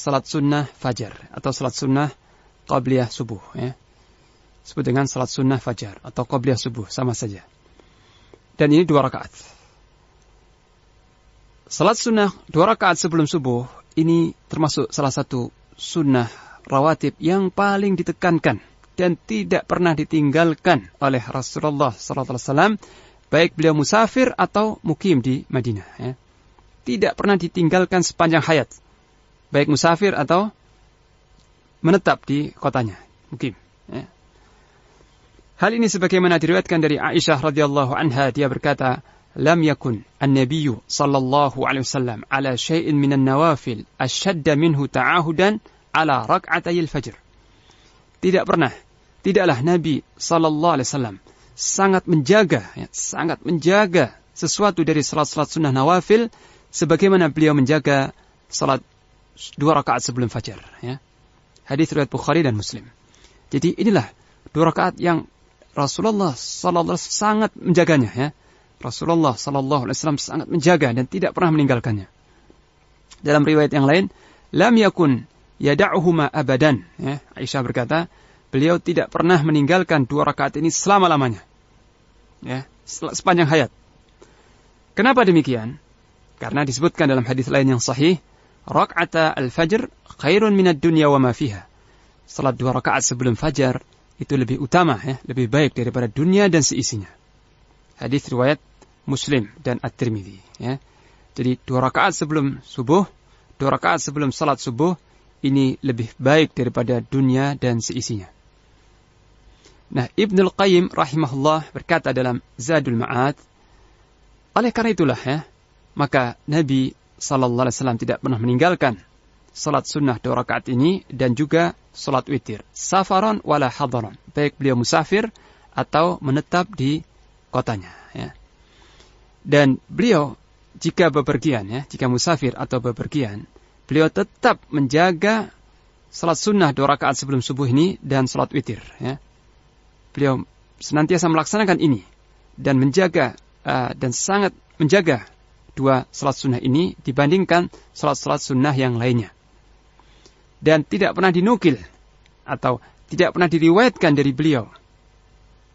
salat sunnah fajar atau salat sunnah qabliyah subuh, ya. Disebut dengan salat sunnah fajar atau qabliyah subuh, sama saja. Dan ini 2 rakaat. Salat sunnah 2 rakaat sebelum subuh ini termasuk salah satu sunnah rawatib yang paling ditekankan dan tidak pernah ditinggalkan oleh Rasulullah SAW, baik beliau musafir atau mukim di Madinah, ya. Tidak pernah ditinggalkan sepanjang hayat, baik musafir atau menetap di kotanya, mukim, ya. Hal ini sebagaimana diriwayatkan dari Aisyah radhiyallahu anha, dia berkata, "Lam yakun an-nabiyyu sallallahu alaihi wasallam ala syai'in minan nawafil ashadda minhu ta'ahudan ala rak'atayil fajr." Tidaklah Nabi sallallahu alaihi wasallam sangat menjaga sesuatu dari salat-salat sunnah nawafil sebagaimana beliau menjaga salat 2 rakaat sebelum fajar, ya. Hadis riwayat Bukhari dan Muslim. Jadi inilah 2 rakaat yang Rasulullah sallallahu alaihi wasallam sangat menjaganya, ya. Rasulullah sallallahu alaihi wasallam sangat menjaga dan tidak pernah meninggalkannya. Dalam riwayat yang lain, lam yakun yada'uhuma abadan, ya. Aisyah berkata, beliau tidak pernah meninggalkan 2 rakaat ini selama-lamanya, ya, sepanjang hayat. Kenapa demikian? Karena disebutkan dalam hadis lain yang sahih, rak'ata al-fajr khairun minad dunya wa ma fiha. Salat 2 rakaat sebelum fajar itu lebih utama, ya, lebih baik daripada dunia dan seisinya. Hadis riwayat Muslim dan At-Tirmidzi, ya. Jadi 2 rakaat sebelum subuh, 2 rakaat sebelum salat subuh ini lebih baik daripada dunia dan seisinya. Nah, Ibnul Qayyim rahimahullah berkata dalam Zadul Ma'ad, oleh karena itulah, ya, maka Nabi sallallahu alaihi wasallam tidak pernah meninggalkan salat sunnah 2 rakaat ini dan juga salat witir, safaron wala hadaron, baik beliau musafir atau menetap di kotanya, ya. Dan beliau jika bepergian, ya, jika musafir atau bepergian, beliau tetap menjaga salat sunnah 2 rakaat sebelum subuh ini dan salat witir, ya. Beliau senantiasa melaksanakan ini dan menjaga dan sangat menjaga 2 salat sunnah ini dibandingkan salat-salat sunnah yang lainnya. Dan tidak pernah dinukil atau tidak pernah diriwayatkan dari beliau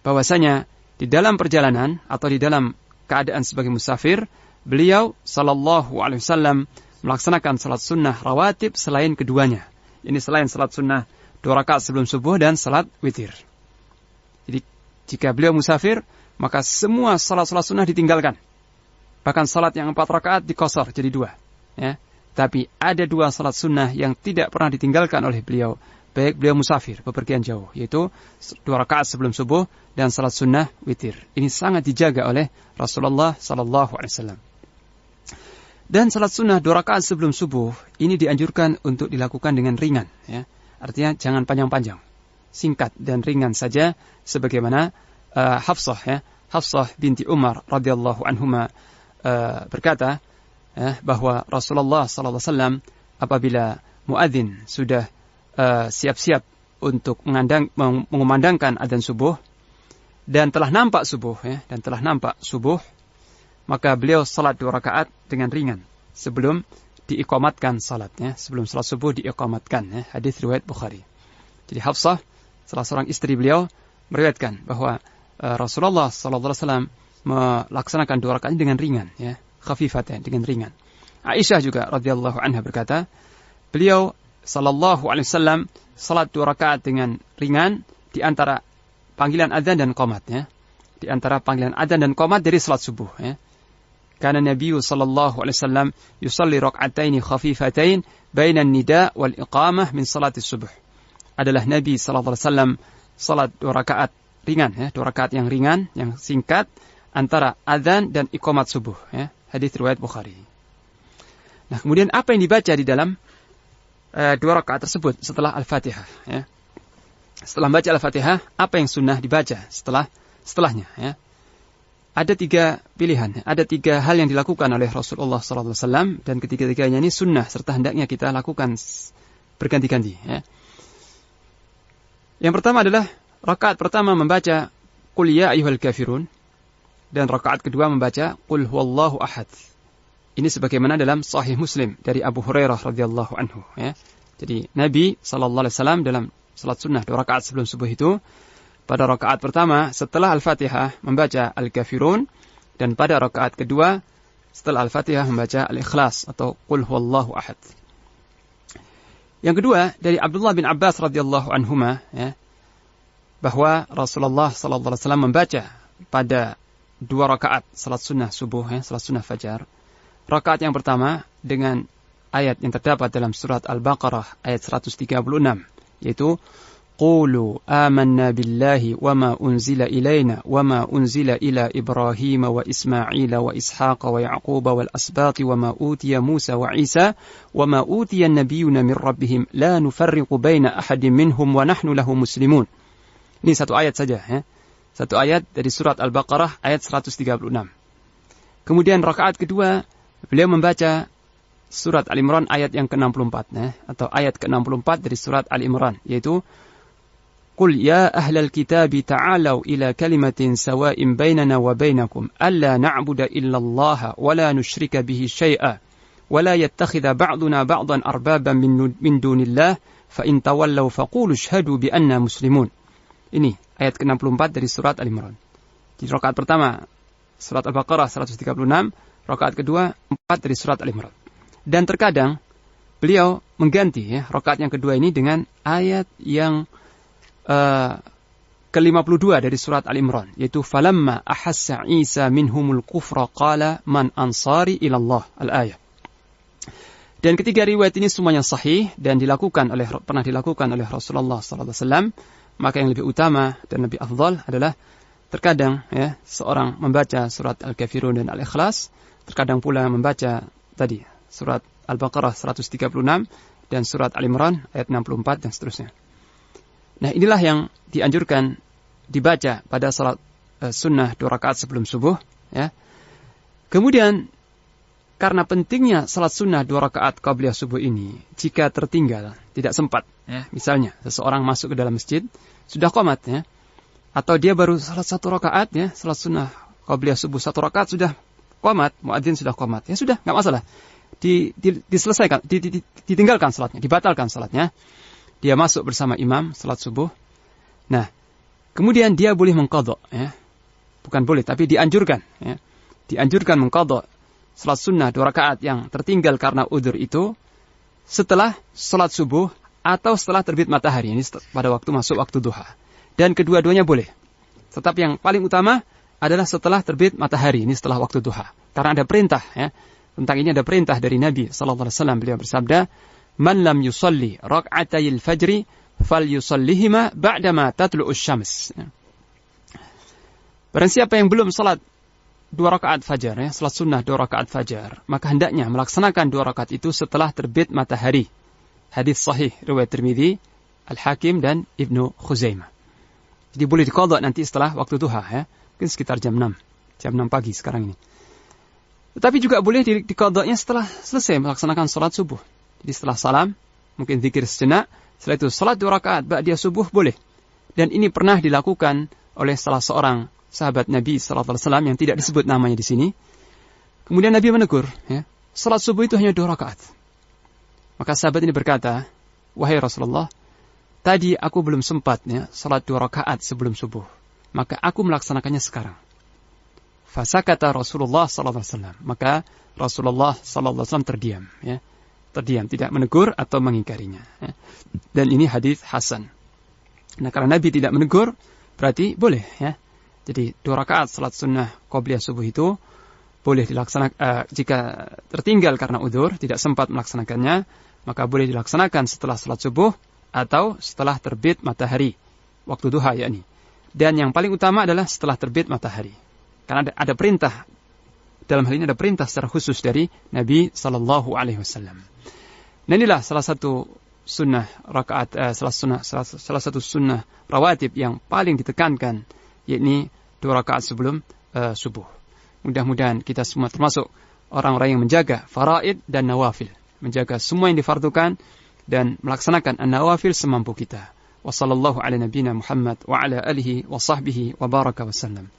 bahwasanya di dalam perjalanan atau di dalam keadaan sebagai musafir, beliau sallallahu alaihi wasallam melaksanakan salat sunnah rawatib selain keduanya. Ini selain salat sunnah 2 rakaat sebelum subuh dan salat witir. Jadi jika beliau musafir, maka semua salat-salat sunnah ditinggalkan. Bahkan salat yang 4 rakaat dikosor jadi 2, ya. Tapi ada 2 salat sunnah yang tidak pernah ditinggalkan oleh beliau, baik beliau musafir, bepergian jauh, yaitu 2 rakaat sebelum subuh dan salat sunnah witir. Ini sangat dijaga oleh Rasulullah sallallahu alaihi wasallam. Dan salat sunnah 2 rakaat sebelum subuh ini dianjurkan untuk dilakukan dengan ringan, ya. Artinya jangan panjang-panjang, singkat dan ringan saja, sebagaimana Hafsah, ya, Hafsah binti Umar radhiyallahu anhuma berkata, bahwa Rasulullah sallallahu alaihi wasallam apabila muadzin sudah siap-siap untuk mengumandangkan adzan subuh dan telah nampak subuh, ya, maka beliau salat 2 rakaat dengan ringan sebelum diiqamatkan salatnya, sebelum salat subuh diiqamatkan, ya. Hadis riwayat Bukhari. Jadi Hafsah, salah seorang istri beliau, meriwayatkan bahwa Rasulullah sallallahu alaihi wasallam melaksanakan 2 rakaat dengan ringan, ya, khafifatan, dengan ringan. Aisyah juga radhiyallahu anha berkata, beliau sallallahu alaihi wasallam salat 2 rakaat dengan ringan di antara panggilan adzan dan qomat, ya. Di antara panggilan adzan dan qomat dari salat subuh, ya. Karena Nabi sallallahu alaihi wasallam yusalli rak'ataini khafifatain bainan nida wal iqamah min salati subuh. Adalah Nabi sallallahu alaihi wasallam salat 2 rakaat ringan, ya, 2 rakaat yang ringan, yang singkat antara adzan dan iqamat subuh, ya. Hadis riwayat Bukhari. Nah, kemudian apa yang dibaca di dalam 2 rakaat tersebut setelah Al-Fatihah, ya. Setelah baca Al-Fatihah, apa yang sunnah dibaca setelahnya, ya. Ada 3 pilihan, ada 3 hal yang dilakukan oleh Rasulullah sallallahu alaihi wasallam dan ketiga-tiganya ini sunnah serta hendaknya kita lakukan berganti-ganti, ya. Yang pertama adalah rakaat pertama membaca Qul ya ayyuhal kafirun dan rakaat kedua membaca Qul huwallahu ahad. Ini sebagaimana dalam Sahih Muslim dari Abu Hurairah radhiyallahu anhu, ya. Jadi Nabi SAW dalam salat sunnah 2 rakaat sebelum subuh itu, pada rakaat pertama setelah Al-Fatihah membaca Al-Kafirun, dan pada rakaat kedua setelah Al-Fatihah membaca Al-Ikhlas atau Qul Huwallahu Ahad. Yang kedua dari Abdullah bin Abbas radhiyallahu anhuma, ya, bahwa Rasulullah SAW membaca pada 2 rakaat salat sunnah subuh, ya, salat sunnah fajar. Rakaat yang pertama dengan ayat yang terdapat dalam surat Al-Baqarah ayat 136, yaitu Qulu amanna billahi wa ma unzila ilaina wa ma unzila ila Ibrahim wa Ismail wa Ishaq wa Yaqub wal asbati wa ma utiya Musa wa Isa wa ma utiya an-nabiyyuna min rabbihim la nufarriqu baina ahadin minhum wa nahnu lahu muslimun. Ini satu ayat saja, ya. Satu ayat dari surat Al-Baqarah ayat 136. Kemudian rakaat kedua beliau membaca surat Al-Imran ayat yang ke-64, ya, atau ayat ke-64 dari surat Al-Imran, yaitu Qul ya ahlal kitabi ta'alau ila kalimatin sawa'in bainana wa bainakum alla na'budu illa Allah wa la nusyrika bihi syai'a wa la yattakhidha ba'duna ba'dan arbaban min dunillah fa in tawallaw faqulu ashhadu bi anna muslimun. Ini ayat ke-64 dari surat Al-Imran. Di rakaat pertama surat Al-Baqarah 136, rakaat kedua 4 dari surat Al-Imran. Dan terkadang beliau mengganti, ya, rakaat yang kedua ini dengan ayat yang ke-52 dari surat Al-Imran, yaitu falamma ahassa Isa minhumul kufra qala man ansari ilallah, al-ayat. Dan ketiga riwayat ini semuanya sahih dan pernah dilakukan oleh Rasulullah SAW. Maka yang lebih utama dan lebih afdal adalah terkadang, ya, seorang membaca surat Al-Kafirun dan Al-Ikhlas, terkadang pula membaca tadi surat Al-Baqarah 136 dan surat Al-Imran ayat 64 dan seterusnya. Nah, inilah yang dianjurkan dibaca pada salat sunnah 2 rakaat sebelum subuh, ya. Kemudian karena pentingnya salat sunnah 2 rakaat qabliyah subuh ini, jika tertinggal, tidak sempat, ya, misalnya seseorang masuk ke dalam masjid sudah qomat, ya, atau dia baru salat 1 rakaat, ya, salat sunnah qabliyah subuh 1 rakaat sudah qomat, muadzin sudah qomat, ya sudah, nggak masalah, diselesaikan, ditinggalkan salatnya, dibatalkan salatnya. Dia masuk bersama imam salat subuh. Nah, kemudian dia boleh mengqadha, ya. Bukan boleh, tapi dianjurkan, ya. Dianjurkan mengqadha salat sunnah 2 rakaat yang tertinggal karena udzur itu setelah salat subuh atau setelah terbit matahari, ini pada waktu masuk waktu duha. Dan kedua-duanya boleh. Tetapi yang paling utama adalah setelah terbit matahari, ini setelah waktu duha. Karena ada perintah, ya. Tentang ini ada perintah dari Nabi sallallahu alaihi wasallam, beliau bersabda, "Man lam yusalli rak'atayil fajri falyusallihima ba'dama tatlu'us syams." Barang siapa yang belum salat 2 rakaat fajar, ya, salat sunnah 2 rakaat fajar, maka hendaknya melaksanakan 2 rakaat itu setelah terbit matahari. Hadis sahih riwayat Tirmidzi, Al-Hakim dan Ibnu Khuzaimah. Jadi boleh diqadha nanti setelah waktu duha, ya. Mungkin sekitar jam 6 pagi sekarang ini. Tetapi juga boleh diqadhanya setelah selesai melaksanakan salat subuh. Jadi setelah salam, mungkin zikir sejenak, setelah itu salat 2 rakaat ba'diyah subuh boleh. Dan ini pernah dilakukan oleh salah seorang sahabat Nabi sallallahu alaihi wasallam yang tidak disebut namanya di sini. Kemudian Nabi menegur, ya, salat subuh itu hanya 2 rakaat. Maka sahabat ini berkata, "Wahai Rasulullah, tadi aku belum sempat, ya, salat 2 rakaat sebelum subuh. Maka aku melaksanakannya sekarang." Fasakata Rasulullah sallallahu alaihi wasallam. Maka Rasulullah sallallahu alaihi wasallam terdiam, ya. Terdiam, tidak menegur atau mengingkarinya, ya. Dan ini hadis hasan. Nah, karena Nabi tidak menegur, berarti boleh, ya. Jadi 2 rakaat salat sunnah qabliyah subuh itu boleh dilaksanakan jika tertinggal karena udzur, tidak sempat melaksanakannya, maka boleh dilaksanakan setelah salat subuh atau setelah terbit matahari, waktu duha, yakni. Dan yang paling utama adalah setelah terbit matahari. Karena ada perintah, dalam hal ini ada perintah secara khusus dari Nabi sallallahu alaihi wasallam. Nah, inilah salah satu sunnah rakaat, salah satu sunnah rawatib yang paling ditekankan, yakni 2 rakaat sebelum subuh. Mudah-mudahan kita semua termasuk orang-orang yang menjaga faraid dan nawafil, menjaga semua yang difardukan dan melaksanakan an-nawafil semampu kita. Wassallallahu ala nabiyyina Muhammad wa ala alihi wa sahbihi wa baraka wasallam.